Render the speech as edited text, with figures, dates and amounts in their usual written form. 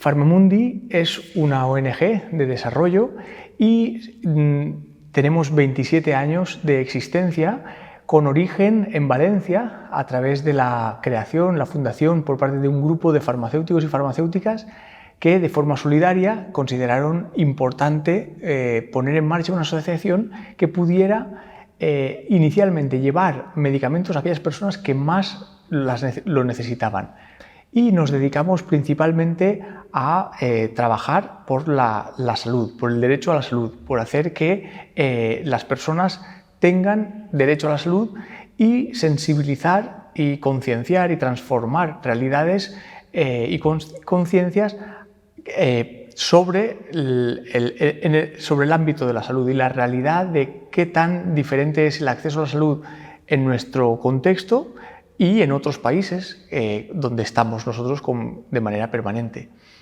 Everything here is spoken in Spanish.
Farmamundi es una ONG de desarrollo y tenemos 27 años de existencia con origen en Valencia a través de la creación, la fundación por parte de un grupo de farmacéuticos y farmacéuticas que de forma solidaria consideraron importante poner en marcha una asociación que pudiera inicialmente llevar medicamentos a aquellas personas que más lo necesitaban. Y nos dedicamos principalmente a trabajar por la salud, por el derecho a la salud, por hacer que las personas tengan derecho a la salud y sensibilizar y concienciar y transformar realidades y conciencias sobre el ámbito de la salud y la realidad de qué tan diferente es el acceso a la salud en nuestro contexto y en otros países donde estamos nosotros de manera permanente.